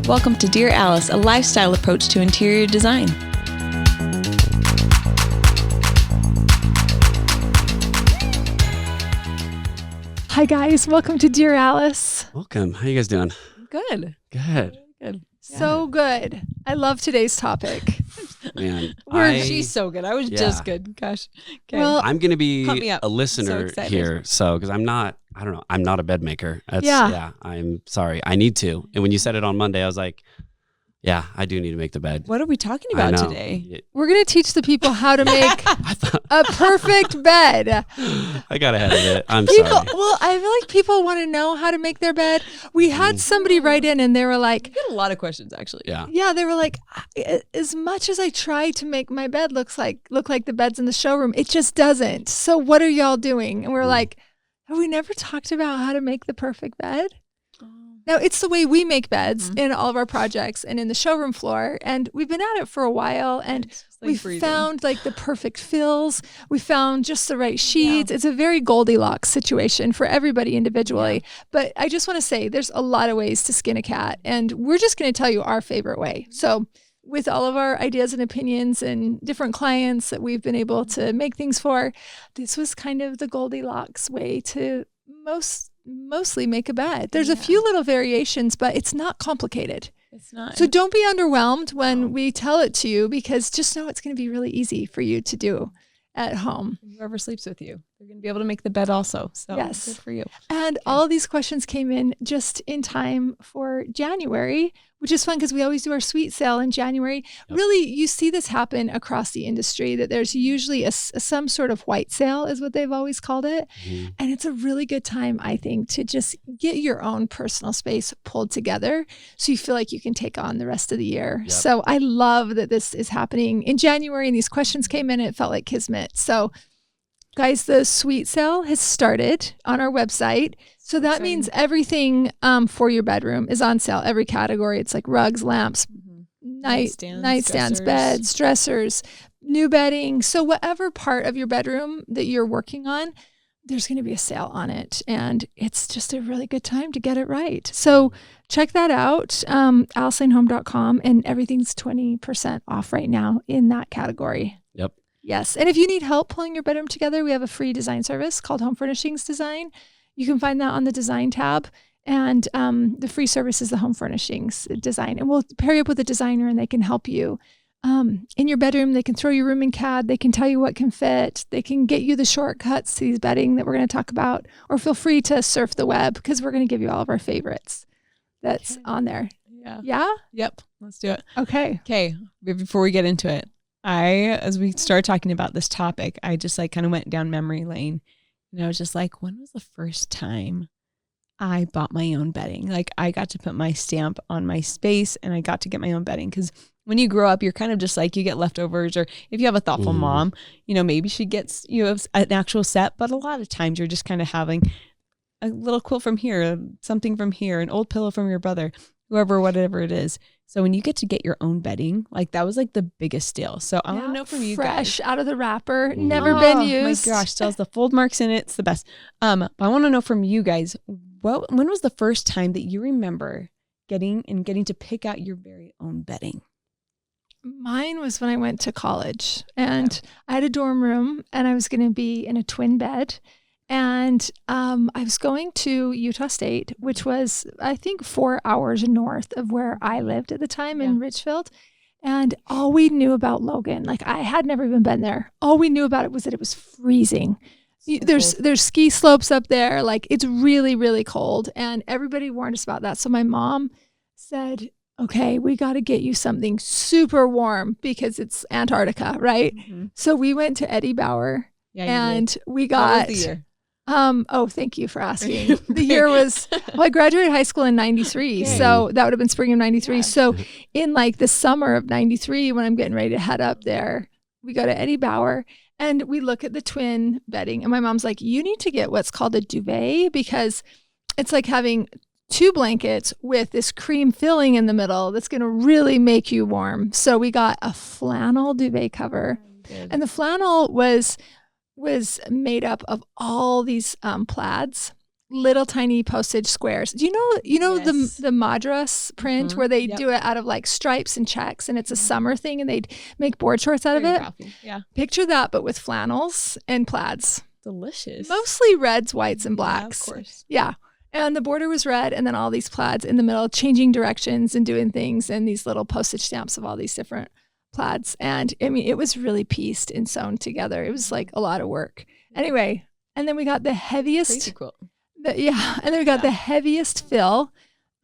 Welcome to Dear Alice, a lifestyle approach to interior design. Hi guys, welcome to Dear Alice. Welcome. How you guys doing? Good. Good. So good. I love today's topic. Man, She's so good. I was just good. Gosh. Okay. Well, I'm going to Pump me be up. a listener So here. So, because I'm not a bed maker. Yeah. I'm sorry. I need to. And when you said it on Monday, I was like, yeah, I do need to make the bed. What are we talking I about know. today? we're going to teach the people how to make I thought a perfect bed. I got ahead of it. I'm People, sorry. well, I feel like people want to know how to make their bed. We had somebody write in and they were like, We get a lot of questions, actually. Yeah. they were like, as much as I try to make my bed look like the beds in the showroom, it just doesn't. So what are y'all doing? And we're like, have we never talked about how to make the perfect bed? Now, it's the way we make beds in all of our projects and in the showroom floor. And we've been at it for a while and we've found like the perfect fills. We found just the right sheets. It's a very Goldilocks situation for everybody individually. But I just want to say there's a lot of ways to skin a cat. And we're just going to tell you our favorite way. So with all of our ideas and opinions and different clients that we've been able to make things for, this was kind of the Goldilocks way to mostly make a bed. There's a few little variations, but it's not complicated. It's not. So don't be underwhelmed when we tell it to you, because just know it's going to be really easy for you to do at home. Whoever sleeps with you, they're going to be able to make the bed also. So Yes. good for you. And all of these questions came in just in time for January, which is fun because we always do our sweet sale in January. Yep. Really, you see this happen across the industry, that there's usually some sort of white sale is what they've always called it. Mhm. And it's a really good time, I think, to just get your own personal space pulled together so you feel like you can take on the rest of the year. Yep. So I love that this is happening in January and these questions came in and it felt like kismet. So guys, the sweet sale has started on our website. So that means everything for your bedroom is on sale. Every category. It's like rugs, lamps, nightstands, dressers. beds, dressers, new bedding. So whatever part of your bedroom that you're working on, there's going to be a sale on it. And it's just a really good time to get it right. So check that out, alicelanehome.com, and everything's 20% off right now in that category. Yep. Yes. And if you need help pulling your bedroom together, we have a free design service called Home Furnishings Design. You can find that on the design tab. And the free service is the Home Furnishings Design. And we'll pair you up with a designer and they can help you in your bedroom. They can throw your room in CAD. They can tell you what can fit. They can get you the shortcuts to these bedding that we're going to talk about. Or feel free to surf the web because we're going to give you all of our favorites that's on there. Yeah. Yeah? Yep. Let's do it. Okay. Okay. Before we get into it, as we started talking about this topic, I just like kind of went down memory lane, and I was just like, when was the first time I bought my own bedding? Like I got to put my stamp on my space and I got to get my own bedding. Because when you grow up, you're kind of just like, you get leftovers, or if you have a thoughtful mom, maybe she gets you an actual set, but a lot of times you're just kind of having a little quilt from here, something from here, an old pillow from your brother, whatever it is. So when you get to get your own bedding, like that was like the biggest deal. So I want to know from you fresh guys. out of the wrapper, never been used. Oh my gosh, still has the fold marks in it. It's the best. But I want to know from you guys, when was the first time that you remember getting to pick out your very own bedding? Mine was when I went to college and I had a dorm room and I was going to be in a twin bed. And I was going to Utah State, which was, I think, 4 hours north of where I lived at the time in Richfield. And all we knew about Logan, like I had never even been there. All we knew about it was that it was freezing. There's ski slopes up there. Like it's really, really cold. And everybody warned us about that. So my mom said, okay, we got to get you something super warm because it's Antarctica, right? Mm-hmm. So we went to Eddie Bauer and we got... What was the year? Oh, thank you for asking. The year was, I graduated high school in 93. Okay. So that would have been spring of 93. Yeah. So in like the summer of 93, when I'm getting ready to head up there, we go to Eddie Bauer and we look at the twin bedding. And my mom's like, you need to get what's called a duvet because it's like having 2 blankets with this cream filling in the middle that's going to really make you warm. So we got a flannel duvet cover. And the flannel was made up of all these plaids little tiny postage squares. Do you know Yes. the Madras print Mhm. where they Yep. do it out of like stripes and checks, and it's a summer thing, and they'd make board shorts out of Very it. graphic. Yeah. Picture that, but with flannels and plaids. Delicious. Mostly reds, whites, and Yeah, blacks. of course. Yeah. And the border was red, and then all these plaids in the middle, changing directions and doing things, and these little postage stamps of all these different plaids. And I mean, it was really pieced and sewn together. It was like a lot of work. Anyway, and then we got the heaviest, Crazy cool. and then we got the heaviest fill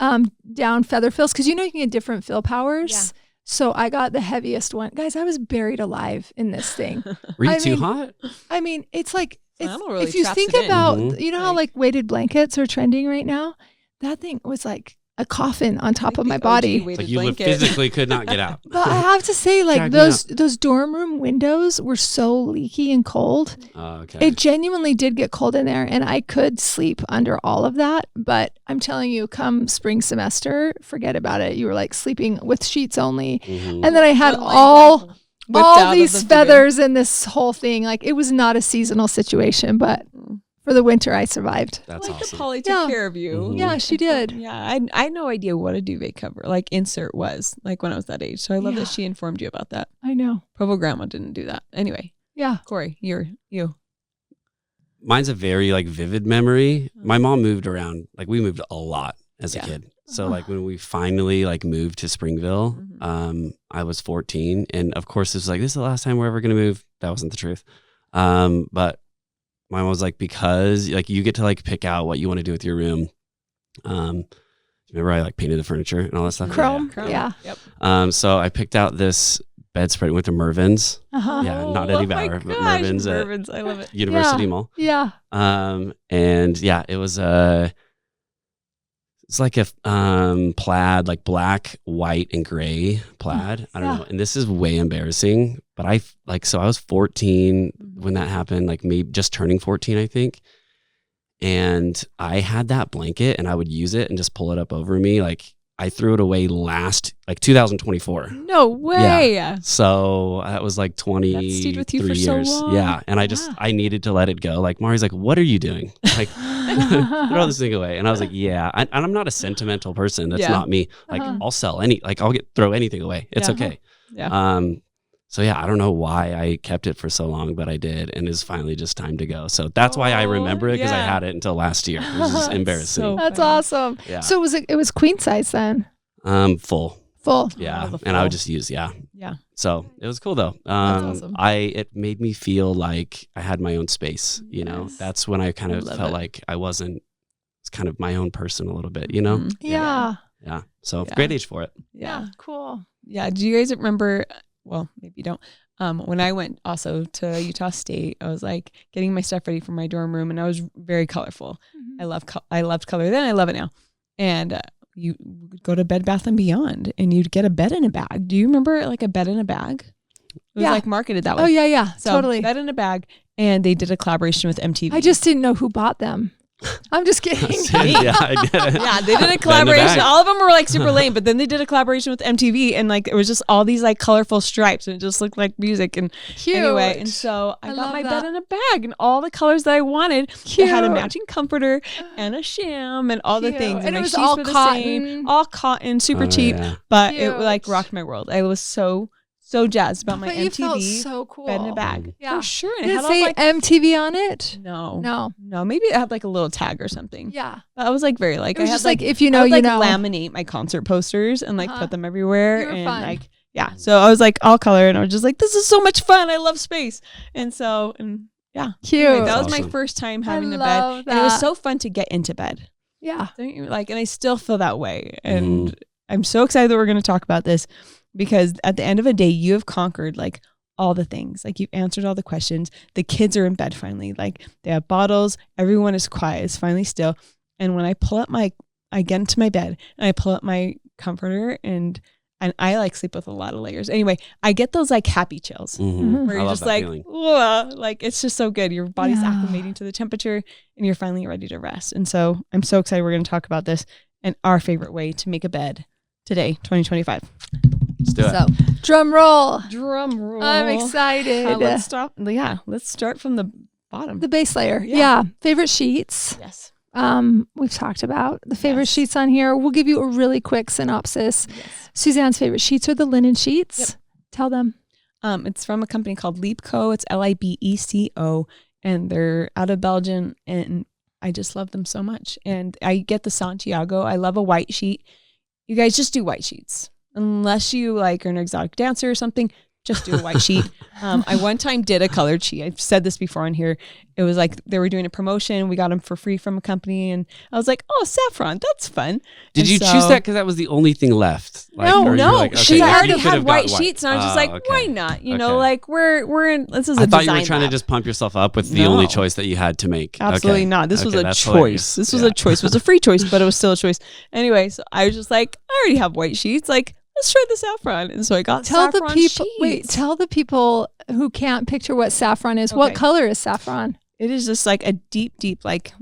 down feather fills, because you can get different fill powers. Yeah. So I got the heaviest one. Guys, I was buried alive in this thing. Were you I too mean, hot? I mean, it's like, Flannel really if you traps think it in. about, Mhm. you know how like weighted blankets are trending right now? That thing was like a coffin on top of my body. Like you physically could not get out. But I have to say, like Drag me those dorm room windows were so leaky and cold. Okay. It genuinely did get cold in there, and I could sleep under all of that. But I'm telling you, come spring semester, forget about it. You were like sleeping with sheets only. Mhm. And then I had One leg all whipped out of these the duvet. feathers in this whole thing. Like, it was not a seasonal situation, but for the winter I survived. That's Like the awesome. Polly Yeah. took care of you. Mhm. Yeah, she did. Yeah, I had no idea what a duvet cover, like insert, was like when I was that age. So I love Yeah. that she informed you about that. I know. Provo grandma didn't do that. Anyway, Yeah. Corey, you. Mine's a very like vivid memory. My mom moved around. Like we moved a lot as a Yeah. kid. So like when we finally like moved to Springville, I was 14, and of course it was like, this is the last time we're ever gonna move. That wasn't the truth. But my mom was like, because like you get to like pick out what you want to do with your room. Remember I like painted the furniture and all that stuff. Chrome. Chrome. Yeah. Yep. So I picked out this bedspread. Went to Mervin's. Uh-huh. Yeah, not Eddie Bauer, but Mervin's at Mervin's. I love it. University Yeah. Mall. Yeah. And yeah, it was it's like a plaid, like black, white, and gray plaid. I don't Yeah. know. And this is way embarrassing, but I was 14 when that happened, like maybe just turning 14, I think. And I had that blanket, and I would use it and just pull it up over me. Like I threw it away 2024. No way. So that was like 23 stayed with you for so years. long. Yeah. And I needed to let it go. Like Mari's like, what are you doing? Like, throw this thing away. And I was like, yeah. And I'm not a sentimental person. That's Yeah. not me. Like I'll sell I'll throw anything away. It's Yeah. okay. Yeah. So yeah, I don't know why I kept it for so long, but I did. And it's finally just time to go. So that's why I remember it, because I yeah. had it until last year. It was just embarrassing. So That's funny. awesome. Yeah. So it was queen size then? Full. Full. Yeah. the And I full. would just use, yeah. Yeah. So it was cool though. awesome. It made me feel like I had my own space, you know. Yes. That's when I kind I of love felt it. like it's kind of my own person a little bit, you know? Mhm. Yeah. Yeah. So Yeah. great age for it. Yeah. Cool. Yeah. Do you guys remember? Well, maybe you don't. When I went also to Utah State, I was like getting my stuff ready for my dorm room, and I was very colorful. I loved color then. I love it now. And you would go to Bed Bath and Beyond, and you'd get a bed in a bag. Do you remember like a bed in a bag? It was Yeah. like marketed that way. Oh, yeah, yeah. So, Totally. bed in a bag, and they did a collaboration with MTV. I just didn't know who bought them. I'm just kidding. Yeah, I did. Yeah, they did a Bed in collaboration. bag. All of them were like super lame, but then they did a collaboration with MTV, and like it was just all these like colorful stripes, and it just looked like music. And Cute. anyway, and so I I got love my that. bed in a bag, and all the colors that I wanted. Cute. It had a matching comforter and a sham and all the Cute. things. And my it was sheets all were the cotton. same, all cotton, super Oh, cheap, yeah. but it like Cute. rocked my world. I was so jazzed about my But you felt MTV so cool. bed in a bag. Yeah. For sure. And Did it it had say all like MTV on it? no, No. maybe it had like a little tag or something. Yeah. But I was like very like It was I had just like, if you I know, would, you like know. laminate my concert posters and like Uh-huh. put them everywhere You were and fun. like yeah. So I was like all color, and I was just like, this is so much fun. I love space. And yeah. Cute. Anyway, that was my Awesome. first time I having the love bed. And it was that. so fun to get into bed. Yeah. Don't you like, and I still feel that way. And I'm so excited that we're going to talk about this, because at the end of the day, you have conquered like all the things. Like you've answered all the questions. The kids are in bed finally. Like they have bottles. Everyone is quiet. It's finally still. And when I get into my bed and I pull up my comforter, and I like sleep with a lot of layers. Anyway, I get those like happy chills. Mhm. Where I you're love just that like, feeling. whoa, like it's just so good. Your body's Yeah. acclimating to the temperature, and you're finally ready to rest. And so I'm so excited we're going to talk about this and our favorite way to make a bed today, 2025. Let's do it. So, drum roll. Drum roll. I'm excited. Let's start from the bottom. The base layer. Yeah. Yeah. Favorite sheets. Yes. we've talked about the favorite Yes. sheets on here. We'll give you a really quick synopsis. Yes. Suzanne's favorite sheets are the linen sheets. Yep. Tell them. It's from a company called Libeco. It's Libeco, and they're out of Belgium, and I just love them so much. And I get the Santiago. I love a white sheet. You guys just do white sheets. Unless you like are an exotic dancer or something, just do a white sheet. I one time did a colored sheet. I've said this before on here. It was like they were doing a promotion. We got them for free from a company, and I was like, "Oh, saffron, that's fun." Did And you so- choose that because that was the only thing left? No, or you were no. like, She okay, already you could had have white got sheets, and I was just like, okay. "Why not?" You know, Okay. like we're in. This is a I thought you were design trying lab. to just pump yourself up with the No. only choice that you had to make. Absolutely Okay. not. This was Okay, a that's choice. hilarious. This was Yeah. a choice. It was a free choice, but it was still a choice. Anyway, so I was just like, I already have white sheets. Like, let's try the saffron. And so I got Tell the saffron people. sheets. Wait, tell the people who can't picture what saffron is. What Okay. color is saffron? It is just like a deep, like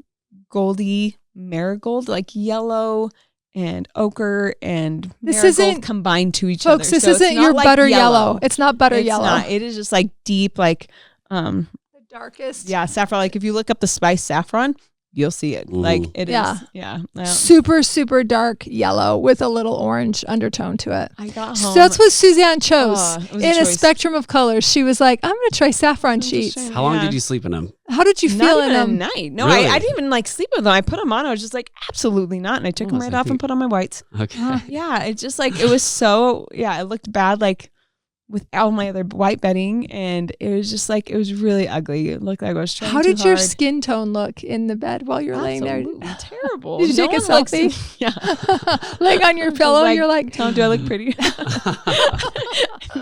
goldy marigold, like yellow and ochre and This marigold isn't- combined to each Folks, other. this So it's isn't not your like butter yellow. It's not butter It's yellow. not. It is just like deep, like The darkest. yeah, saffron. Like if you look up the spice saffron, you'll see it. Like it is. Yeah. Yeah. Super, super dark yellow with a little orange undertone to it. I got home. So that's what Suzanne chose. Oh, it was in a choice. spectrum of colors. She was like, I'm going to try saffron I'm just sheets. trying- How long Yeah. did you sleep in them? How did you Not feel in even a them? night. No, Really? I didn't even like sleep with them. I put them on. I was just like, absolutely not. And I took Oh, them so right I off and think- put on my whites. Okay. Yeah. It just like, it was so, yeah, it looked bad. Like with all my other white bedding. And it was just like, it was really ugly. It looked like I was trying How too did your hard. skin tone look in the bed while you were laying there? Absolutely terrible. Did you take a one looks- selfie? Yeah. Laying on your I was pillow, like, you're like, Tom, do I look pretty?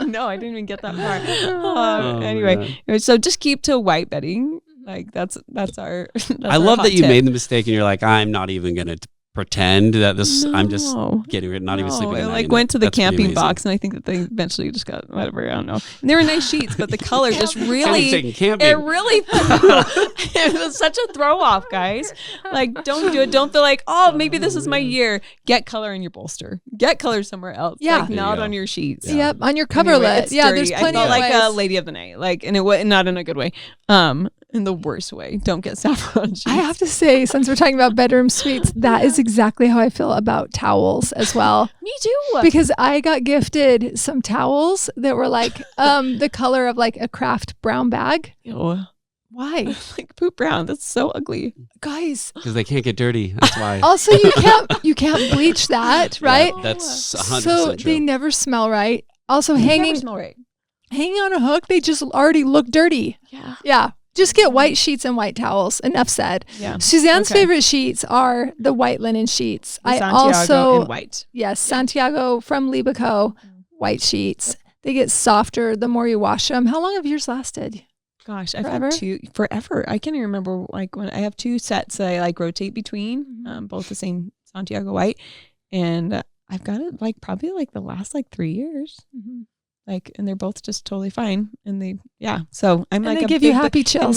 No, I didn't even get that far. Oh, Anyway, man. so just keep to white bedding. Like that's our. That's I our love hot that you tip. made the mistake and you're like, I'm not even going to pretend that this, I'm just No. getting rid, not even sleeping I at night. like And went to the that's pretty camping amazing. box, and I think that they eventually just got whatever. I don't know. And they were nice sheets, but the color just So you're really. taking camping. It really, it was such a throw off, guys. Like, don't do it. Don't feel like, oh, maybe this is my year. Get color in your bolster. Get color somewhere else. Yeah. like, There you not go. on your sheets. Yeah. yep, on your Anyway, coverlet. it's Yeah, dirty. there's plenty I of felt like a ways. lady of the night, like, and it was not in a good way. In the worst way. Don't get saffron sheets. I have to say, since we're talking about bedroom suites, that is exactly how I feel about towels as well. Me too. Because I got gifted some towels that were like the color of like a craft brown bag. Ew. Why? Like poop brown. That's so ugly. Guys, Because they can't get dirty. That's why. also you can't bleach that, right? Yeah, that's 100% So true. they never smell right. Also They hanging never smell right. hanging on a hook, they just already look dirty. Yeah. Yeah. Just get white sheets and white towels. Enough said. Yeah. Suzanne's Okay. favorite sheets are the white linen sheets. I Santiago also in white. yes, Santiago from Libeco, white sheets. They get softer the more you wash them. How long have yours lasted? Gosh, I've Forever? had two forever. I can't even remember like when I have two sets that I like rotate between, both the same Santiago white, and I've got it like probably like the last like 3 years. Like, and they're both just totally fine. And they, yeah. So I'm And like, they a give you big- happy and chills.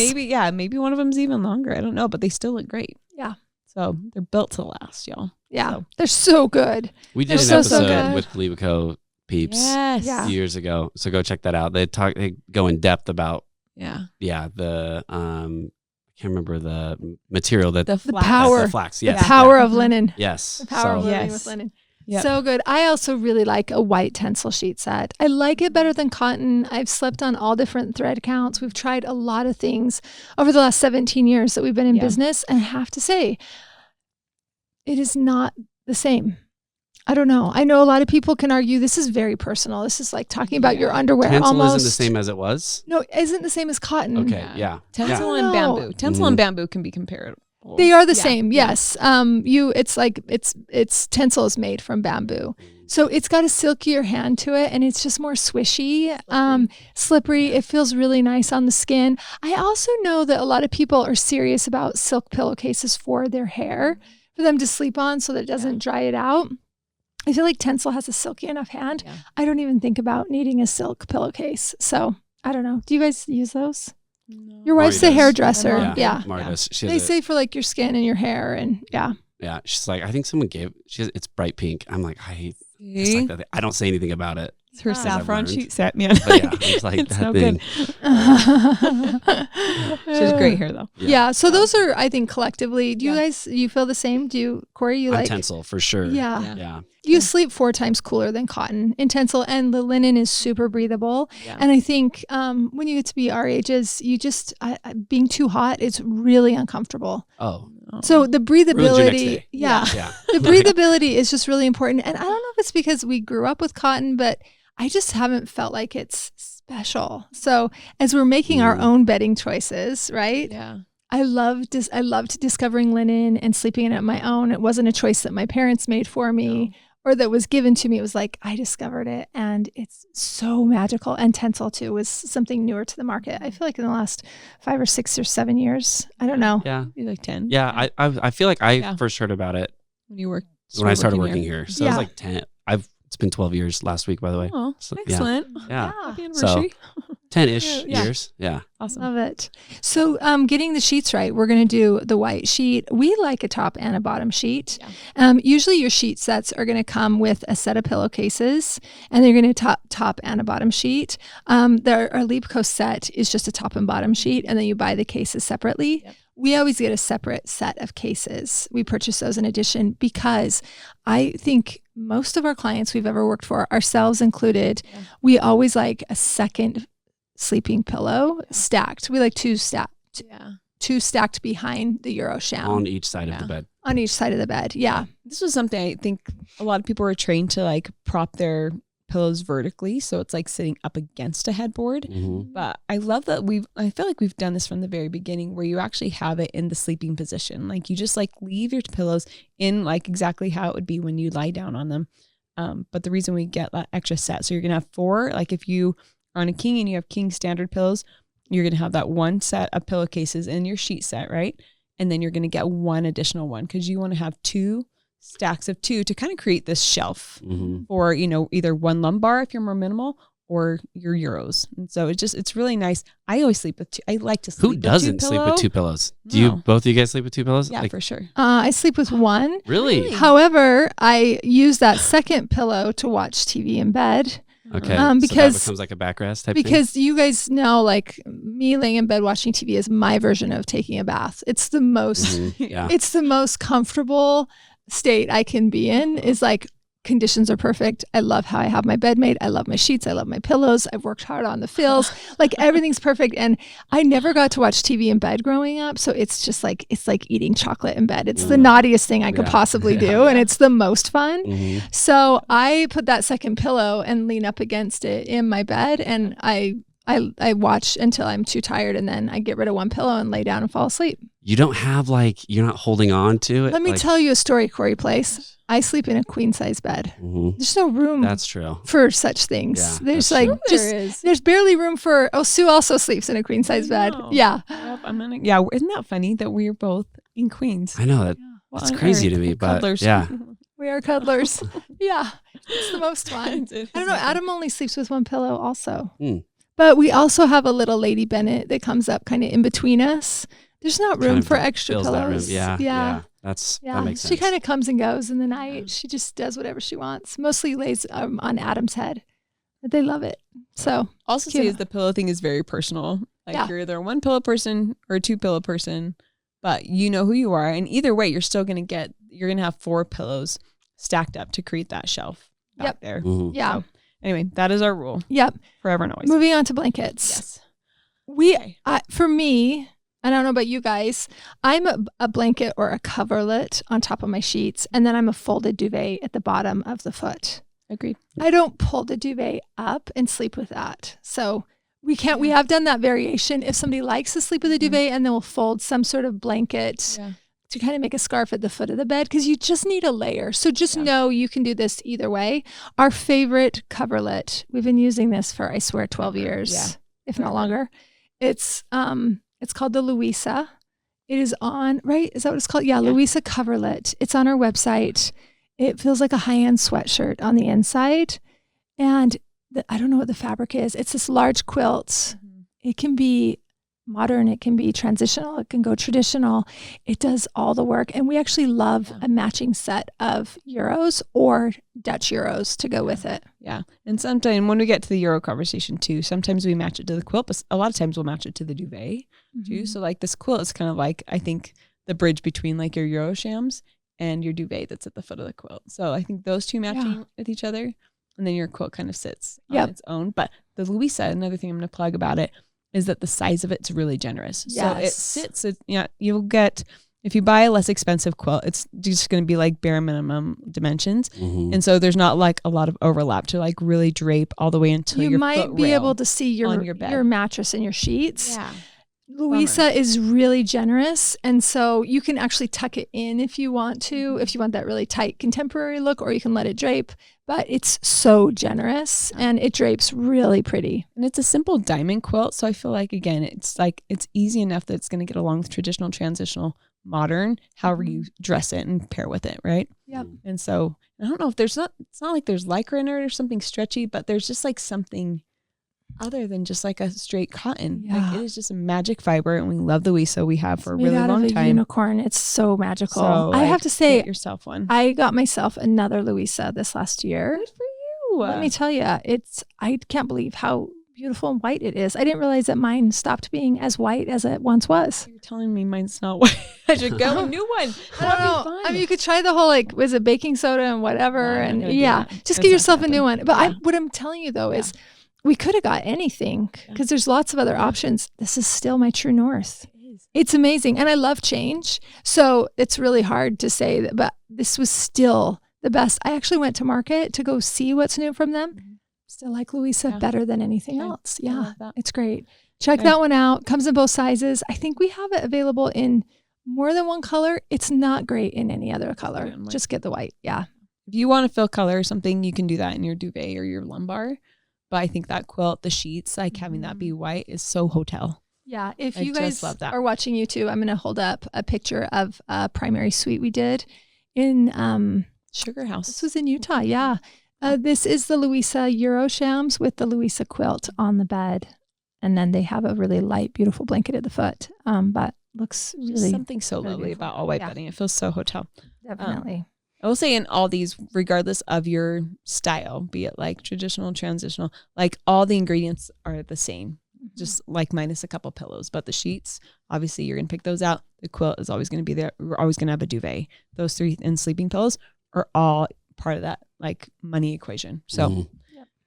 maybe one of them's even longer. I don't know, but they still look great. Yeah. So they're built to last, y'all. Yeah. So. They're so good. We did They're an so episode good. with Libeco peeps Yes. Yeah. years ago. So go check that out. They go in depth about, Yeah. the, I can't remember the material that The The flax. power. the flax. The Yes. power yeah. of linen. Yes. The power of So- living Yes. with linen. Yep. So good. I also really like a white tencel sheet set. I like it better than cotton. I've slept on all different thread counts. We've tried a lot of things over the last 17 years that we've been in Yeah. business. And I have to say, it is not the same. I don't know. I know a lot of people can argue this is very personal. This is like talking about your underwear Tencel almost. isn't the same as it was. No, isn't the same as cotton. Okay. Yeah. Tencel Yeah. and No. bamboo. Tencel Mhm. and bamboo can be compared. They are the Yeah. same. Yeah. Yes. It's like it's tencel is made from bamboo. So it's got a silkier hand to it and it's just more swishy, slippery. It feels really nice on the skin. I also know that a lot of people are serious about silk pillowcases for their hair, for them to sleep on so that it doesn't dry it out. I feel like tencel has a silky enough hand. Yeah. I don't even think about needing a silk pillowcase. So I don't know. Do you guys use those? Your Mari wife's a does. hairdresser. Yeah. Yeah. Mari does. She They has say for like your skin and your hair and yeah. yeah. She's like, I think someone gave. It's bright pink. I'm like, it's See? like that. I don't say anything about it. It's her Yeah. saffron learned. sheet set, man. But yeah, it's like It's that no thing. good. She has great hair though. Yeah. So those are, I think, collectively. Do you Yeah. guys, you feel the same? Do you, Corey? You I'm like? Tencel for sure. Yeah. Yeah. You sleep 4 times cooler than cotton in Tencel, and the linen is super breathable. Yeah. And I think when you get to be our ages, you just being too hot, it's really uncomfortable. Oh, So the ruins your next breathability, day. yeah, Yeah. the breathability is just really important. And I don't know if it's because we grew up with cotton, but I just haven't felt like it's special. So as we're making our own bedding choices, right? Yeah. I loved discovering linen and sleeping in it on my own. It wasn't a choice that my parents made for me or that was given to me. It was like I discovered it, and it's so magical. And Tencel too was something newer to the market. I feel like in the last 5 or 6 or 7 years. I don't know. Yeah. Maybe like 10. Yeah. I feel like I Yeah. first heard about it When you worked. when I started working here. So it Yeah. was like 10. It's been 12 years last week, by the way. Oh, So, yeah. excellent. Yeah. Happy So anniversary. 10-ish Yeah. years. Yeah. Awesome. Love it. So getting the sheets right, we're going to do the white sheet. We like a top and a bottom sheet. Yeah. Usually your sheet sets are going to come with a set of pillowcases, and they're going to top and a bottom sheet. Our Liebco set is just a top and bottom sheet, and then you buy the cases separately. Yep. We always get a separate set of cases. We purchase those in addition because I think most of our clients we've ever worked for, ourselves included, we always like a second sleeping pillow stacked. We like two stacked behind the Euro sham On each side of the bed. on each side of the bed. Yeah. This was something I think a lot of people are trained to like prop their pillows vertically, so it's like sitting up against a headboard. Mhm. But I love that I feel like we've done this from the very beginning, where you actually have it in the sleeping position. Like you just like leave your pillows in like exactly how it would be when you lie down on them. But the reason we get that extra set, so you're gonna have 4. Like if you are on a king and you have king standard pillows, you're gonna have that 1 set of pillowcases in your sheet set, right? And then you're gonna get 1 additional one because you want to have 2 stacks of 2 to kind of create this shelf Mhm. for, either 1 lumbar if you're more minimal or your Euros. And so it's really nice. I always sleep with 2. I like to sleep Who with 2 doesn't sleep with 2 pillows? Do you, No. both of you guys sleep with 2 pillows? Yeah, Like, for sure. I sleep with 1. really? However, I use that second pillow to watch TV in bed. Okay. Um, so because- that becomes like a backrest type thing? Because you guys know, like me laying in bed watching TV is my version of taking a bath. It's the most, Mhm. Yeah. it's the most comfortable state I can be in. Is like conditions are perfect. I love how I have my bed made. I love my sheets. I love my pillows. I've worked hard on the fills. Like everything's perfect. And I never got to watch TV in bed growing up. So it's just like, it's like eating chocolate in bed. It's the naughtiest thing I could Yeah. possibly do. Yeah. And it's the most fun. Mhm. So I put that second pillow and lean up against it in my bed, and I watch until I'm too tired, and then I get rid of one pillow and lay down and fall asleep. You don't have you're not holding on to it? Let me like, tell you a story, Corey Place. I sleep in a queen size bed. Mhm. There's no room That's true. for such things. Yeah, There's that's like true. just there's barely room for. Oh, Sue also sleeps in a queen size bed. know. Yeah. Yep, isn't that funny that we're both in Queens? I know that. What It's on crazy earth? to me, We're but cuddlers. yeah. We are cuddlers. Yeah. It's the most fun. I don't know. Adam only sleeps with 1 pillow also. But we also have a little Lady Bennett that comes up kind of in between us. There's not room Kind of for extra fills that room. pillows. Yeah. Yeah. That makes sense. She kind of comes and goes in the night. She just does whatever she wants. Mostly lays on Adam's head. But they love it. So Also cute. say is the pillow thing is very personal. Like Yeah. you're either a 1 pillow person or a 2 pillow person, but you know who you are. And either way, you're going to have 4 pillows stacked up to create that shelf back there. Mhm. yeah. So, anyway, that is our rule Yep. forever and always. Moving on to blankets. Yes. For me, I don't know about you guys, I'm a blanket or a coverlet on top of my sheets, and then I'm a folded duvet at the bottom of the foot. Agreed. I don't pull the duvet up and sleep with that. So we have done that variation. If somebody likes to sleep with a duvet, and then we'll fold some sort of blanket to kind of make a scarf at the foot of the bed, because you just need a layer. So just know you can do this either way. Our favorite coverlet, we've been using this for, I swear, 12 years, if not longer. It's called the Louisa. It is on, right? Is that what it's called? Yeah, Louisa coverlet. It's on our website. It feels like a high-end sweatshirt on the inside. And I don't know what the fabric is. It's this large quilt. It can be modern, it can be transitional, it can go traditional. It does all the work. And we actually love a matching set of Euros or Dutch Euros to go with it. Yeah. And sometimes when we get to the Euro conversation too, sometimes we match it to the quilt, but a lot of times we'll match it to the duvet too. So like this quilt is kind of like, I think, the bridge between like your Euro shams and your duvet that's at the foot of the quilt. So I think those two matching with each other, and then your quilt kind of sits on its own. But the Louisa, another thing I'm going to plug about it is that the size of it's really generous. So it sits, you'll get, if you buy a less expensive quilt, it's just going to be like bare minimum dimensions. And so there's not like a lot of overlap to like really drape all the way until you your might foot be rail able to see your mattress and your sheets. Yeah. Louisa is really generous, and so you can actually tuck it in if you want to, if you want that really tight contemporary look, or you can let it drape, but it's so generous and it drapes really pretty. And it's a simple diamond quilt, so I feel like, again, it's easy enough that it's going to get along with traditional, transitional, modern, however you dress it and pair with it, right? Yep. And so I don't know if it's not like there's lycra in it or something stretchy, but there's just like something other than just like a straight cotton. Like it is just a magic fiber, and we love the Louisa we have for a really long time. Unicorn. It's so magical. So, I have to say, get yourself one. I got myself another Louisa this last year. Good for you. Let me tell you, I can't believe how beautiful and white it is. I didn't realize that mine stopped being as white as it once was. You're telling me mine's not white. I should get a new one. I don't know. I mean, you could try the whole was it baking soda and whatever, and just get yourself a new one. But what I'm telling you though is, we could have got anything because there's lots of other options. This is still my true north. It's amazing. And I love change. So it's really hard to say that, but this was still the best. I actually went to market to go see what's new from them. Still like Louisa better than anything else. Yeah, it's great. Check that one out. Comes in both sizes. I think we have it available in more than one color. It's not great in any other color. Just get the white. Yeah. If you want to fill color or something, you can do that in your duvet or your lumbar. But I think that quilt, the sheets, like having that be white is so hotel. Yeah. If you guys are watching YouTube, I'm going to hold up a picture of a primary suite we did in Sugar House. This was in Utah. Yeah. This is the Louisa Euro shams with the Louisa quilt on the bed. And then they have a really light, beautiful blanket at the foot. But looks really just something so lovely about all white bedding. It feels so hotel. Definitely. I will say in all these, regardless of your style, be it like traditional, transitional, like all the ingredients are the same, just like minus a couple pillows. But the sheets, obviously you're going to pick those out. The quilt is always going to be there. We're always going to have a duvet. Those three and sleeping pillows are all part of that like money equation. So,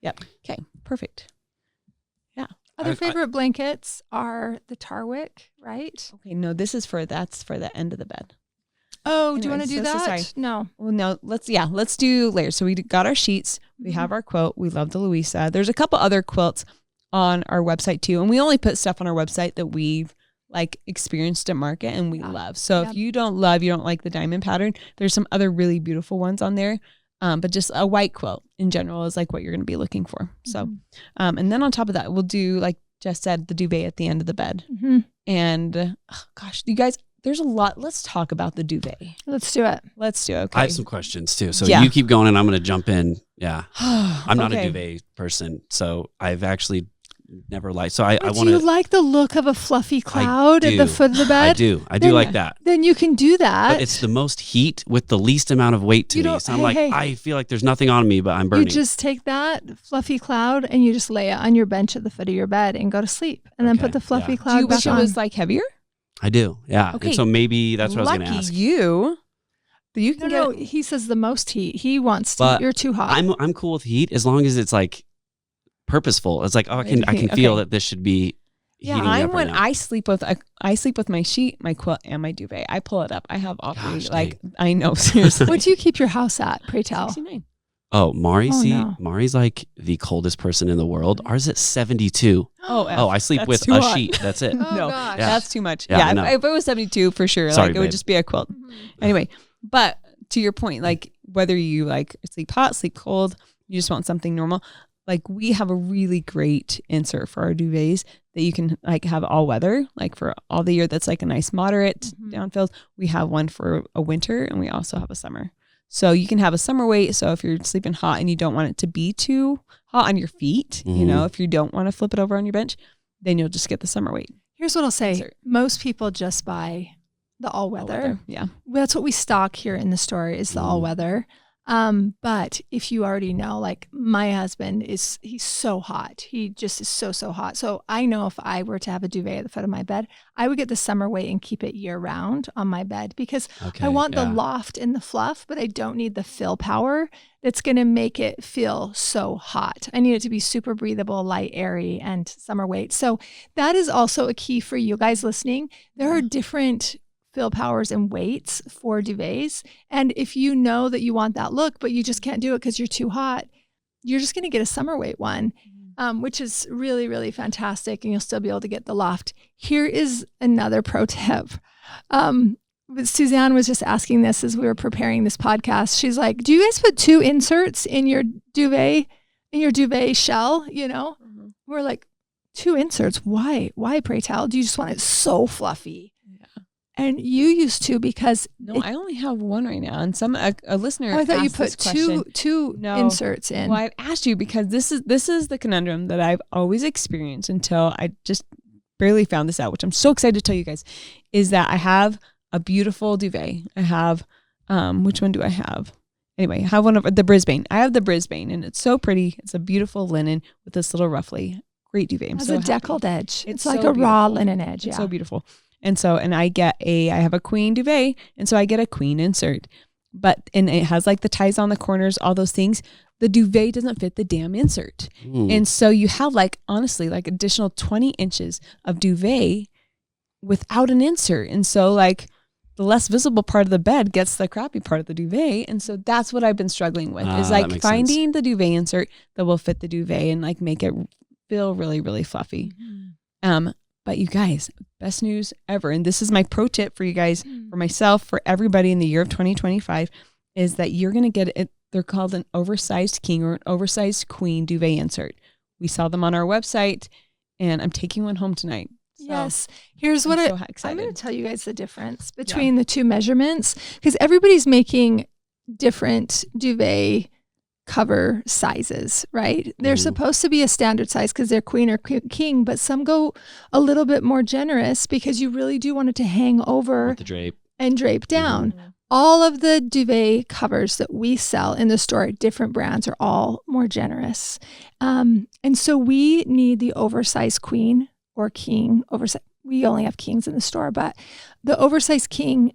Okay, perfect. Yeah. Other favorite blankets are the Tarwick, right? Okay, no, that's for the end of the bed. Oh, do you want to do that? No. Well, no, let's do layers. So we got our sheets. We have our quilt. We love the Louisa. There's a couple other quilts on our website too. And we only put stuff on our website that we've like experienced at market and we love. So if you don't like the diamond pattern, there's some other really beautiful ones on there. But just a white quilt in general is like what you're going to be looking for. So, and then on top of that, we'll do, like Jess said, the duvet at the end of the bed. And gosh, you guys, there's a lot. Let's talk about the duvet. Let's do it. Okay. I have some questions too. So you keep going and I'm going to jump in. Yeah. I'm not a duvet person. So I've actually never liked. So I want to. Do you like the look of a fluffy cloud at the foot of the bed? I do like that. Then you can do that. But it's the most heat with the least amount of weight to me. So I'm I feel like there's nothing on me, but I'm burning. You just take that fluffy cloud and you just lay it on your bench at the foot of your bed and go to sleep. And then put the fluffy cloud back on. Do you wish it was like heavier? I do. Yeah. Okay. And so maybe that's what I was going to ask. You can no, he says the most heat. He wants to. You're too hot. I'm cool with heat as long as it's like purposeful. It's like, I can feel that this should be heating up right now. I sleep with my sheet, my quilt, and my duvet. I pull it up. I have all three. Like, I know, seriously. What do you keep your house at, pray tell? 69. Oh, Mari, Mari's like the coldest person in the world. Ours is 72. Oh, I sleep with a sheet. That's it. No, that's too much. Yeah, if it was 72, for sure, it would just be a quilt. Anyway, but to your point, like whether you like sleep hot, sleep cold, you just want something normal. Like we have a really great insert for our duvets that you can like have all weather, like for all the year. That's like a nice moderate downfilled. We have one for a winter and we also have a summer. So you can have a summer weight. So if you're sleeping hot and you don't want it to be too hot on your feet, if you don't want to flip it over on your bench, then you'll just get the summer weight. Here's what I'll say. insert. Most people just buy the all weather. Yeah. That's what we stock here in the store is the all weather. But if you already know, like my husband he's so hot. He just is so hot. So I know if I were to have a duvet at the foot of my bed, I would get the summer weight and keep it year round on my bed because I want the loft and the fluff, but I don't need the fill power that's going to make it feel so hot. I need it to be super breathable, light, airy, and summer weight. So that is also a key for you guys listening. There are different fill powers and weights for duvets. And if you know that you want that look, but you just can't do it because you're too hot, you're just going to get a summer weight one, which is really, really fantastic. And you'll still be able to get the loft. Here is another pro tip. Suzanne was just asking this as we were preparing this podcast. She's like, do you guys put 2 inserts in your duvet shell? You know, we're like, 2 inserts. Why, pray tell? Do you just want it so fluffy? And you used to because I only have 1 right now. And a listener. I thought you asked put two inserts in. Well, I've asked you because this is the conundrum that I've always experienced until I just barely found this out, which I'm so excited to tell you guys, is that I have a beautiful duvet. I have which one do I have? Anyway, I have one of the Brisbane. I have the Brisbane, and it's so pretty. It's a beautiful linen with this little ruffly. Great duvet. It has a deckled edge. It's like so a raw linen edge. It's so beautiful. And I have a queen duvet, and so I get a queen insert. And it has like the ties on the corners, all those things. The duvet doesn't fit the damn insert. And so you have like, honestly, like additional 20 inches of duvet without an insert. And so like the less visible part of the bed gets the crappy part of the duvet. And so that's what I've been struggling with is like finding the duvet insert that will fit the duvet and like make it feel really, really fluffy. But you guys, best news ever. And this is my pro tip for you guys, for myself, for everybody in the year of 2025, is that you're going to get it. They're called an oversized king or an oversized queen duvet insert. We saw them on our website, and I'm taking one home tonight. So yes. Here's what I'm going to tell you guys the difference between the 2 measurements, because everybody's making different duvet cover sizes, right? They're supposed to be a standard size because they're queen or king, but some go a little bit more generous because you really do want it to hang over and drape down. All of the duvet covers that we sell in the store at different brands are all more generous. And so we need the oversized queen or king. We only have kings in the store, but the oversized king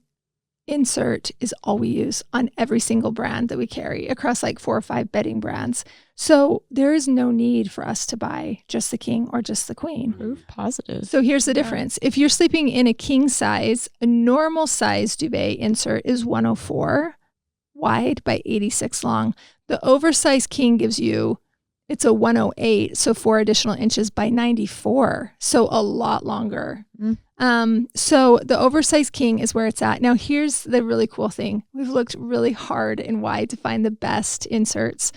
insert is all we use on every single brand that we carry across like 4 or 5 bedding brands. So there is no need for us to buy just the king or just the queen. Proof positive. So here's the difference. If you're sleeping in a king size, a normal size duvet insert is 104 wide by 86 long. The oversized king gives you, it's a 108, so 4 additional inches by 94, so a lot longer. So the oversized king is where it's at. Now here's the really cool thing. We've looked really hard and wide to find the best inserts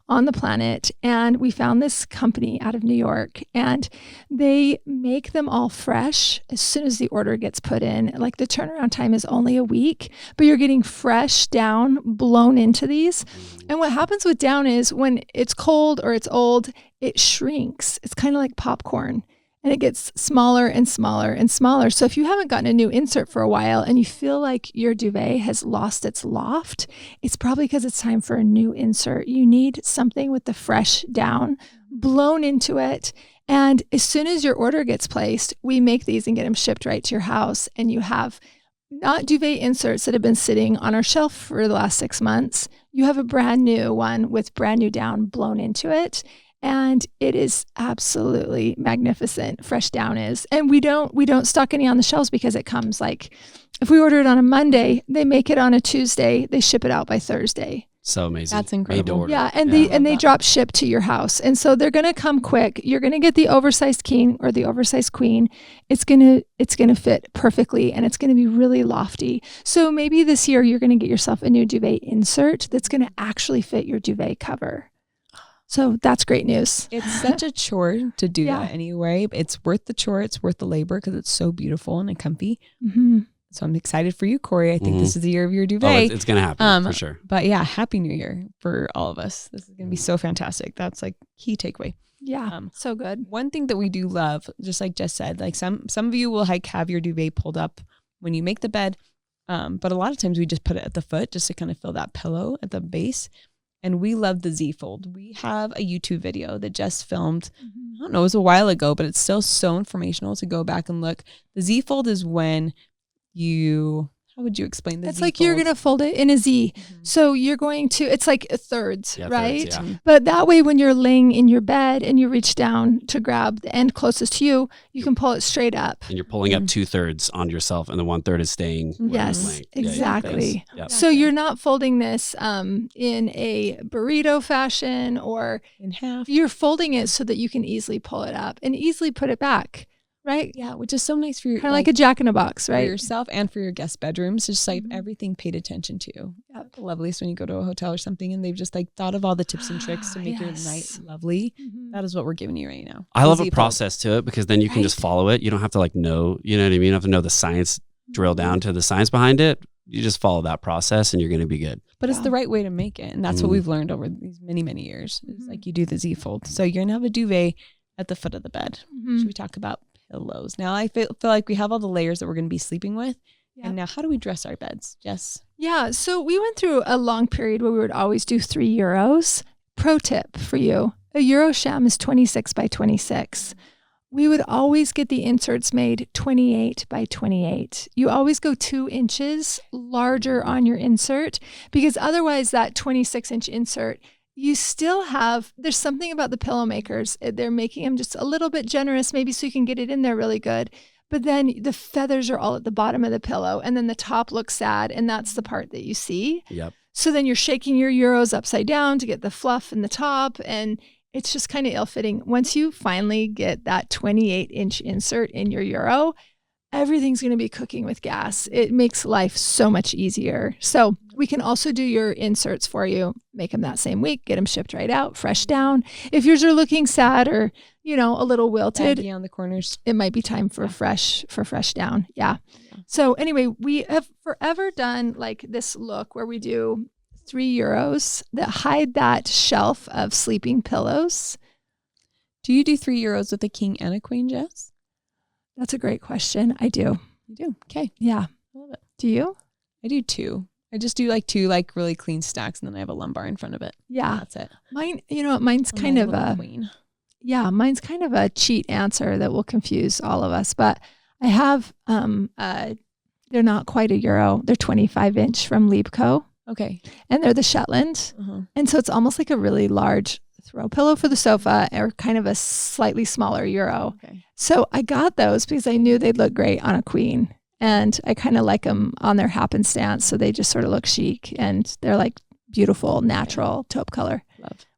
on the planet, and we found this company out of New York, and they make them all fresh as soon as the order gets put in. Like the turnaround time is only a week, but you're getting fresh down blown into these. And what happens with down is when it's cold or it's old, it shrinks. It's kind of like popcorn. And it gets smaller and smaller and smaller. So if you haven't gotten a new insert for a while and you feel like your duvet has lost its loft, it's probably because it's time for a new insert. You need something with the fresh down blown into it. And as soon as your order gets placed, we make these and get them shipped right to your house. And you have not duvet inserts that have been sitting on our shelf for the last 6 months. You have a brand new one with brand new down blown into it. And it is absolutely magnificent. Fresh down is. And we don't stock any on the shelves because it comes like, if we order it on a Monday, they make it on a Tuesday, they ship it out by Thursday. So amazing. That's incredible. Yeah. And they drop ship to your house. And so they're going to come quick. You're going to get the oversized king or the oversized queen. It's going to fit perfectly, and it's going to be really lofty. So maybe this year you're going to get yourself a new duvet insert that's going to actually fit your duvet cover. So that's great news. It's such a chore to do that anyway. It's worth the chore. It's worth the labor because it's so beautiful and comfy. So I'm excited for you, Corey. I think this is the year of your duvet. Oh, it's going to happen for sure. But yeah, Happy New Year for all of us. This is going to be so fantastic. That's like key takeaway. Yeah, so good. One thing that we do love, just like Jess said, like some of you will like have your duvet pulled up when you make the bed. But a lot of times we just put it at the foot just to kind of fill that pillow at the base. And we love the Z Fold. We have a YouTube video that Jess filmed. I don't know, it was a while ago, but it's still so informational to go back and look. The Z Fold is when how would you explain this? It's like you're going to fold it in a Z. So you're going to, it's like thirds, right? Thirds, yeah. But that way, when you're laying in your bed and you reach down to grab the end closest to you, you can pull it straight up. And you're pulling up 2/3 on yourself, and the 1/3 is staying. Yes, exactly. Yep. So you're not folding this in a burrito fashion or in half. You're folding it so that you can easily pull it up and easily put it back. Right? Yeah, which is so nice for your kind of like a jack in a box, right? For yourself and for your guest bedrooms. Just like everything paid attention to. Yep. The loveliest when you go to a hotel or something and they've just like thought of all the tips and tricks to make your night lovely. That is what we're giving you right now. I love a process to it because then you can just follow it. You don't have to like know, you know what I mean? You don't have to know the science, drill down to the science behind it. You just follow that process and you're going to be good. But it's the right way to make it. And that's what we've learned over these many, many years. It's like you do the Z Fold. So you're going to have a duvet at the foot of the bed. Should we talk about pillows? Now I feel like we have all the layers that we're going to be sleeping with. Yep. And now how do we dress our beds, Jess? Yeah, so we went through a long period where we would always do €3. Pro tip for you, a Euro sham is 26 by 26. We would always get the inserts made 28 by 28. You always go 2 inches larger on your insert because otherwise that 26-inch insert, you still have, there's something about the pillow makers. They're making them just a little bit generous, maybe so you can get it in there really good. But then the feathers are all at the bottom of the pillow and then the top looks sad. And that's the part that you see. Yep. So then you're shaking your Euros upside down to get the fluff in the top. And it's just kind of ill-fitting. Once you finally get that 28-inch insert in your Euro, everything's going to be cooking with gas. It makes life so much easier. So we can also do your inserts for you, make them that same week, get them shipped right out, fresh down. If yours are looking sad or, you know, a little wilted, on the corners, it might be time for fresh down. Yeah. So anyway, we have forever done like this look where we do €3 that hide that shelf of sleeping pillows. Do you do €3 with a king and a queen, Jess? That's a great question. I do. You do? Okay. Yeah. I love it. Do you? I do 2. I just do like 2 like really clean stacks and then I have a lumbar in front of it. Yeah. That's it. Mine, you know, mine's kind of a queen. Yeah, mine's kind of a cheat answer that will confuse all of us, but I have they're not quite a Euro. They're 25-inch from Liebco. Okay. And they're the Shetland. And so it's almost like a really large throw pillow for the sofa or kind of a slightly smaller Euro. Okay. So I got those because I knew they'd look great on a queen. And I kind of like them on their happenstance. So they just sort of look chic and they're like beautiful, natural taupe color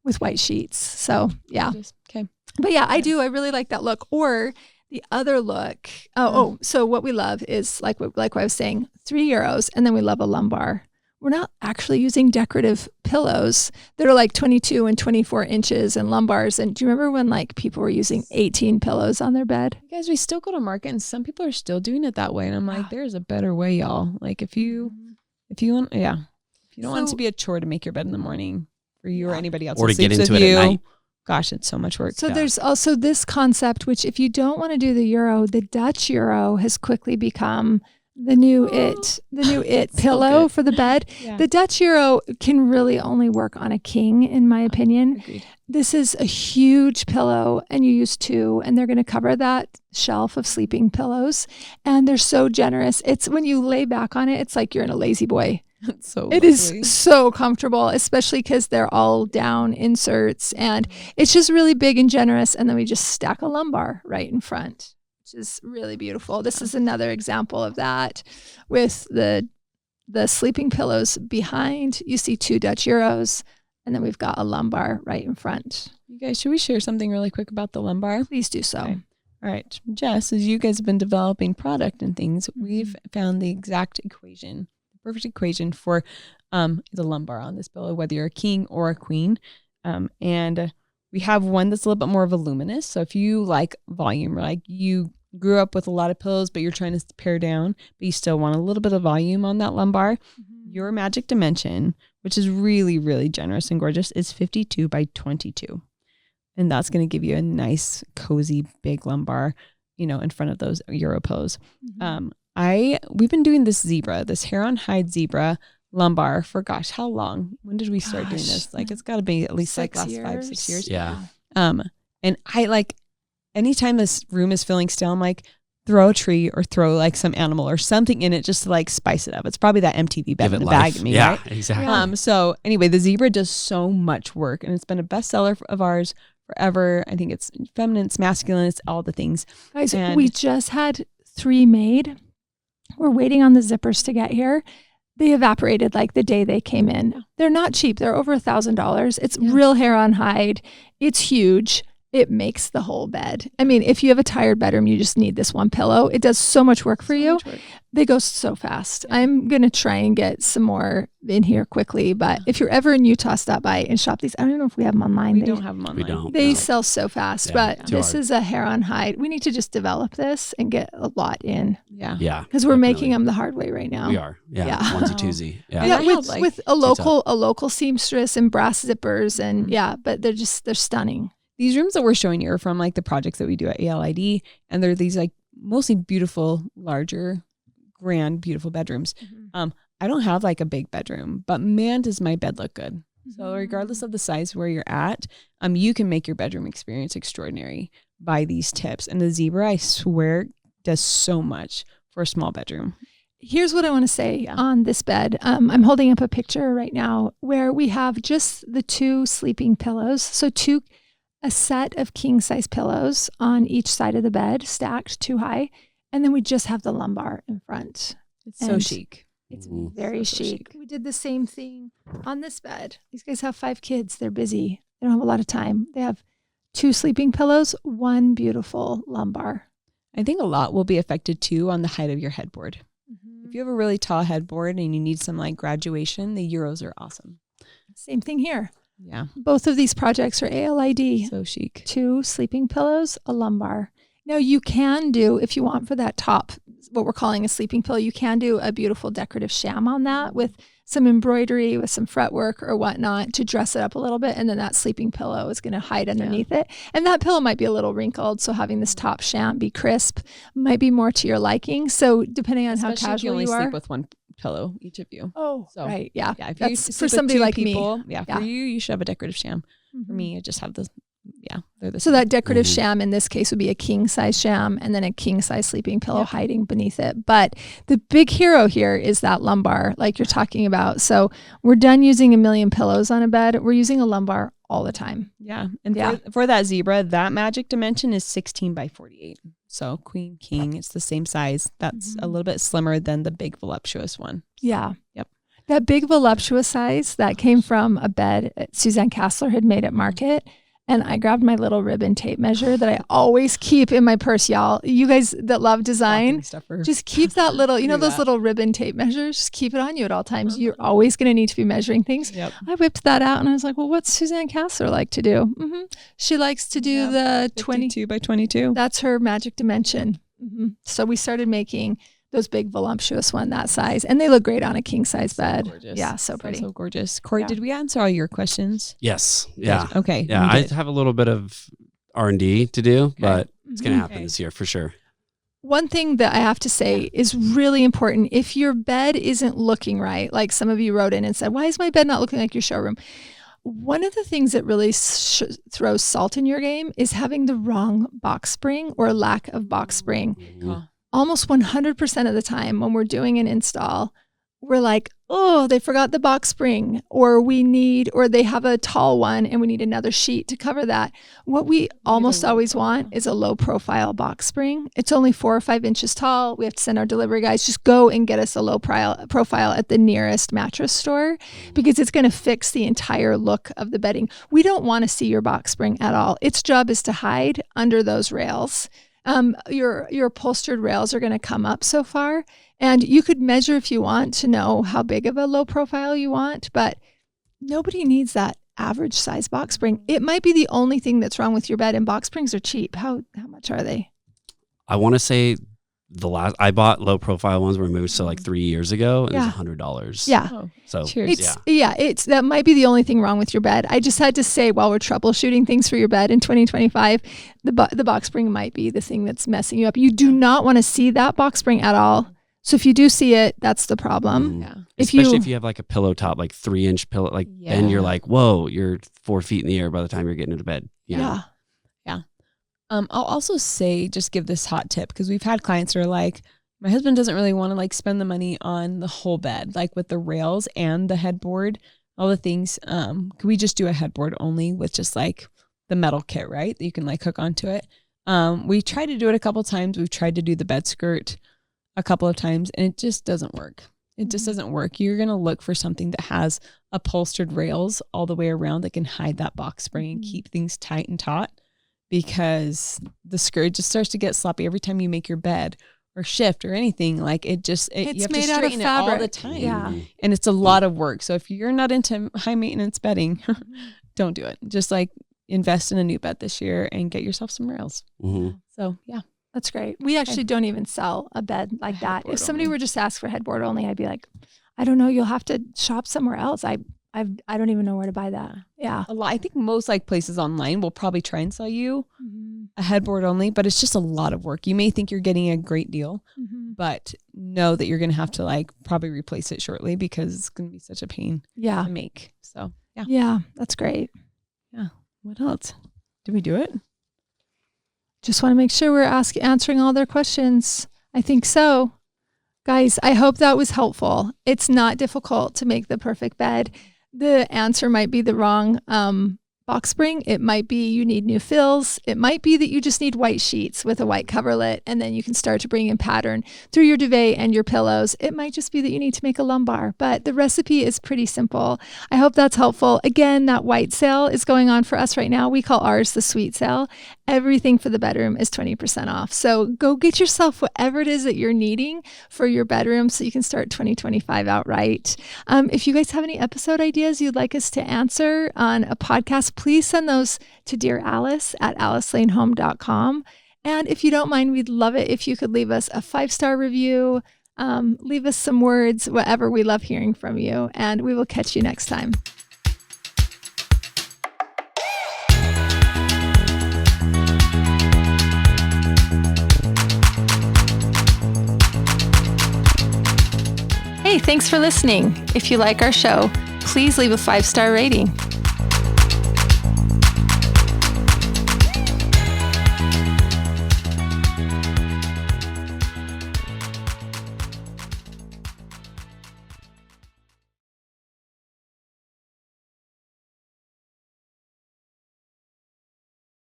with white sheets. So yeah. Okay. But yeah, I do. I really like that look. Or the other look. So what we love is like what I was saying, €3. And then we love a lumbar. We're not actually using decorative pillows that are like 22 and 24 inches and lumbars. And do you remember when like people were using 18 pillows on their bed? You guys, we still go to market and some people are still doing it that way. And I'm like, there's a better way, y'all. Like if you want, if you don't want it to be a chore to make your bed in the morning for you or anybody else or to get sleeps into with it you, at night. gosh, it's so much work. So there's also this concept, which if you don't want to do the Euro, the Dutch Euro has quickly become the new it pillow for the bed. Yeah. The Dutch Euro can really only work on a king, in my opinion. Agreed. This is a huge pillow and you use 2 and they're going to cover that shelf of sleeping pillows. And they're so generous. It's when you lay back on it, it's like you're in a lazy boy. It is so comfortable, especially because they're all down inserts and it's just really big and generous. And then we just stack a lumbar right in front, which is really beautiful. This is another example of that with the sleeping pillows behind. You see 2 Dutch Euros and then we've got a lumbar right in front. You guys, should we share something really quick about the lumbar? Please do so. Okay. All right. Jess, as you guys have been developing product and things, we've found the exact equation, the perfect equation for the lumbar on this pillow, whether you're a king or a queen. And we have one that's a little bit more voluminous. So if you like volume, like you grew up with a lot of pillows, but you're trying to pare down, but you still want a little bit of volume on that lumbar, your magic dimension, which is really, really generous and gorgeous, is 52 by 22. And that's going to give you a nice, cozy, big lumbar, in front of those Euro pillows. We've been doing this hair on hide zebra lumbar for how long? When did we start doing this? Like, it's got to be at least like last 5-6 years. Yeah. And I anytime this room is feeling stale, I'm like, throw a tree or throw like some animal or something in it just to like spice it up. It's probably that MTV bed in the bag at me, right? Exactly. So anyway, the zebra does so much work, and it's been a bestseller of ours forever. I think it's feminine, it's masculine, it's all the things. Guys, we just had 3 made. We're waiting on the zippers to get here. They evaporated like the day they came in. They're not cheap. They're over $1,000. It's real hair on hide. It's huge. It makes the whole bed. I mean, if you have a tired bedroom, you just need this one pillow. It does so much work for you. They go so fast. I'm going to try and get some more in here quickly. But if you're ever in Utah, stop by and shop these. I don't know if we have them online. We don't have them online. We don't. They sell so fast. Yeah, but this is a hair on hide. We need to just develop this and get a lot in. Yeah. Yeah. Because we're making them the hard way right now. We are. Yeah. Onesie twosie. Yeah. Yeah, with a local seamstress and brass zippers and but they're stunning. These rooms that we're showing you are from like the projects that we do at ALID, and they're these like mostly beautiful, larger, grand, beautiful bedrooms. I don't have like a big bedroom, but man, does my bed look good. So regardless of the size where you're at, you can make your bedroom experience extraordinary by these tips. And the zebra, I swear, does so much for a small bedroom. Here's what I want to say on this bed. I'm holding up a picture right now where we have just the 2 sleeping pillows. So a set of king size pillows on each side of the bed, stacked 2 high. And then we just have the lumbar in front. It's so chic. It's very chic. We did the same thing on this bed. These guys have 5 kids. They're busy. They don't have a lot of time. They have 2 sleeping pillows, 1 beautiful lumbar. I think a lot will be affected too on the height of your headboard. If you have a really tall headboard and you need some like graduation, the Euros are awesome. Same thing here. Yeah. Both of these projects are ALID. So chic. 2 sleeping pillows, a lumbar. Now you can do, if you want for that top, what we're calling a sleeping pillow, you can do a beautiful decorative sham on that with some embroidery, with some fretwork or whatnot to dress it up a little bit. And then that sleeping pillow is going to hide underneath it. And that pillow might be a little wrinkled. So having this top sham be crisp might be more to your liking. So depending on how casual if you only are. sleep with 1 pillow, each of you. Oh, so, right. Yeah. If that's for somebody like people, me. Yeah. For you should have a decorative sham. For me, I just have this. Yeah. They're the so same. that decorative sham in this case would be a king size sham and then a king size sleeping pillow hiding beneath it. But the big hero here is that lumbar, like you're talking about. So we're done using a million pillows on a bed. We're using a lumbar all the time. Yeah. And for that zebra, that magic dimension is 16 by 48. So queen, king, it's the same size. That's a little bit slimmer than the big voluptuous one. Yeah. Yep. That big voluptuous size, that came from a bed Suzanne Kassler had made at market. And I grabbed my little ribbon tape measure that I always keep in my purse, y'all. You guys that love design, just keep that little, those little ribbon tape measures, just keep it on you at all times. You're always going to need to be measuring things. Yep. I whipped that out and I was like, well, what's Suzanne Kassler like to do? She likes to do the 22 by 22. That's her magic dimension. So we started making those big voluptuous one that size, and they look great on a king size bed. Gorgeous. Yeah, so pretty. So gorgeous. Corey, did we answer all your questions? Yes. Yeah. Okay. Yeah. I have a little bit of R&D to do, but it's going to happen this year for sure. One thing that I have to say is really important. If your bed isn't looking right, like some of you wrote in and said, why is my bed not looking like your showroom? One of the things that really throws salt in your game is having the wrong box spring or lack of box spring. Almost 100% of the time when we're doing an install, we're like, oh, they forgot the box spring, or they have a tall one and we need another sheet to cover that. What we almost always want is a low profile box spring. It's only 4 or 5 inches tall. We have to send our delivery guys, just go and get us a low profile at the nearest mattress store because it's going to fix the entire look of the bedding. We don't want to see your box spring at all. Its job is to hide under those rails. Your upholstered rails are going to come up so far, and you could measure if you want to know how big of a low profile you want, but nobody needs that average size box spring. It might be the only thing that's wrong with your bed, and box springs are cheap. How much are they? I want to say I bought low profile ones were moved so like 3 years ago. And Yeah. it was $100. Yeah. Oh, So cheers. It's that might be the only thing wrong with your bed. I just had to say, while we're troubleshooting things for your bed in 2025, the box spring might be the thing that's messing you up. You do not want to see that box spring at all. So if you do see it, that's the problem. Yeah. Especially if you have like a pillow top, like 3-inch pillow, like then you're Yeah. like, whoa, you're 4 feet in the air by the time you're getting into bed. You know? Yeah. I'll also say, just give this hot tip, because we've had clients that are like, my husband doesn't really want to like spend the money on the whole bed, like with the rails and the headboard, all the things. Could we just do a headboard only with just like the metal kit, right? That you can like hook onto it. We tried to do it a couple times. We've tried to do the bed skirt a couple of times, and it just doesn't work. It just doesn't work. You're going to look for something that has upholstered rails all the way around that can hide that box spring and keep things tight and taut, because the skirt just starts to get sloppy every time you make your bed or shift or anything. Like you It's have to made out of straighten it all the fabric. time. Yeah. And it's a lot of work. So if you're not into high maintenance bedding, don't do it. Just like invest in a new bed this year and get yourself some rails. Mm-hmm. So yeah. That's great. We actually don't even sell a bed like that. headboard If somebody only. were just asked for headboard only, I'd be like, I don't know. You'll have to shop somewhere else. I don't even know where to buy that. Yeah. A lot. I think most like places online will probably try and sell you a headboard only, but it's just a lot of work. You may think you're getting a great deal, but know that you're going to have to like probably replace it shortly, because it's going to be such a pain Yeah. to make. So yeah. Yeah. That's great. What else? Did we do it? Just want to make sure we're answering all their questions. I think so. Guys, I hope that was helpful. It's not difficult to make the perfect bed. The answer might be the wrong box spring. It might be you need new fills. It might be that you just need white sheets with a white coverlet, and then you can start to bring in pattern through your duvet and your pillows. It might just be that you need to make a lumbar, but the recipe is pretty simple. I hope that's helpful. Again, that white sale is going on for us right now. We call ours the sweet sale. Everything for the bedroom is 20% off. So go get yourself whatever it is that you're needing for your bedroom so you can start 2025 out right. If you guys have any episode ideas you'd like us to answer on a podcast, please send those to Dear Alice at alicelanehome.com. And if you don't mind, we'd love it if you could leave us a 5-star review, leave us some words, whatever. We love hearing from you, and we will catch you next time. Hey, thanks for listening. If you like our show, please leave a 5-star rating.